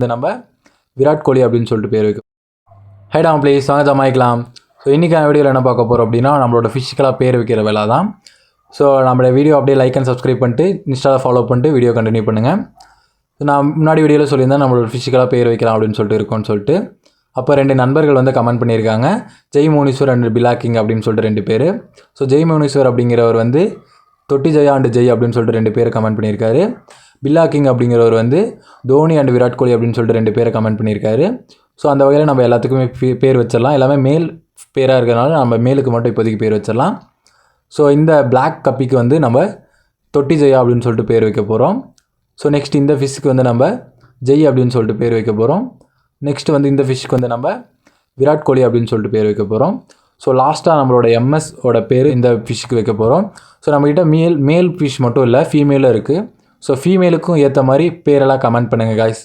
இது நம்ம விராட் கோலி அப்படின்னு சொல்லிட்டு பேர் வைக்கும். ஹைடா ப்ளீஸ் வாங்க ஜமாய்க்கலாம். ஸோ இன்றைக்கான வீடியோவில் என்ன பார்க்க போகிறோம் அப்படின்னா நம்மளோட ஃபிஷிக்கலாக பேர் வைக்கிற வேலை தான். ஸோ நம்மளோட வீடியோ அப்படியே லைக் அண்ட் சப்ஸ்கிரைப் பண்ணிட்டு இன்ஸ்டாவில் ஃபாலோ பண்ணிட்டு வீடியோ கண்டினியூ பண்ணுங்கள். நான் முன்னாடி வீடியோவில் சொல்லியிருந்தேன் நம்மளோட ஃபிஷிக்கலாக பேர் வைக்கலாம் அப்படின்னு சொல்லிட்டு இருக்கோன்னு சொல்லிட்டு. அப்போ 2 நண்பர்கள் வந்து கமெண்ட் பண்ணியிருக்காங்க, ஜெய் மோனீஸ்வர் அண்ட் பிலாக்கிங் அப்படின்னு சொல்லிட்டு 2 பேர். ஸோ ஜெய் மோனீஸ்வர் அப்படிங்கிறவர் வந்து தொட்டி ஜெயா அண்ட் ஜெய் அப்படின்னு சொல்லிட்டு 2 பேர் கமெண்ட் பண்ணியிருக்காரு. பிலாக்கிங் அப்படிங்கிறவர் வந்து தோனி அண்ட் விராட் கோலி அப்படின்னு சொல்லிட்டு 2 பேரை கமெண்ட் பண்ணியிருக்காரு. ஸோ அந்த வகையில் நம்ம எல்லாத்துக்குமே பேர் வச்சிடலாம். எல்லாமே மேல் பேராக இருக்கிறதுனால நம்ம மேலுக்கு மட்டும் இப்போதைக்கு பேர் வச்சிடலாம். ஸோ இந்த பிளாக் கப்பிக்கு வந்து நம்ம தொட்டி ஜெயா அப்படின்னு சொல்லிட்டு பேர் வைக்க போகிறோம். ஸோ நெக்ஸ்ட் இந்த ஃபிஷ்ஷுக்கு வந்து நம்ம ஜெய் அப்படின்னு சொல்லிட்டு பேர் வைக்க போகிறோம். நெக்ஸ்ட் வந்து இந்த ஃபிஷ்ஷுக்கு வந்து நம்ம விராட் கோலி அப்படின்னு சொல்லிட்டு பேர் வைக்க போகிறோம். ஸோ லாஸ்ட்டாக நம்மளோட எம்எஸோட பேர் இந்த ஃபிஷ்ஷுக்கு வைக்க போகிறோம். ஸோ நம்மக்கிட்ட மேல் ஃபிஷ் மட்டும் இல்லை, ஃபீமேலும் இருக்குது. ஸோ ஃபீமேலுக்கும் ஏற்ற மாதிரி பேரெல்லாம் கமெண்ட் பண்ணுங்கள் காய்ஸ்.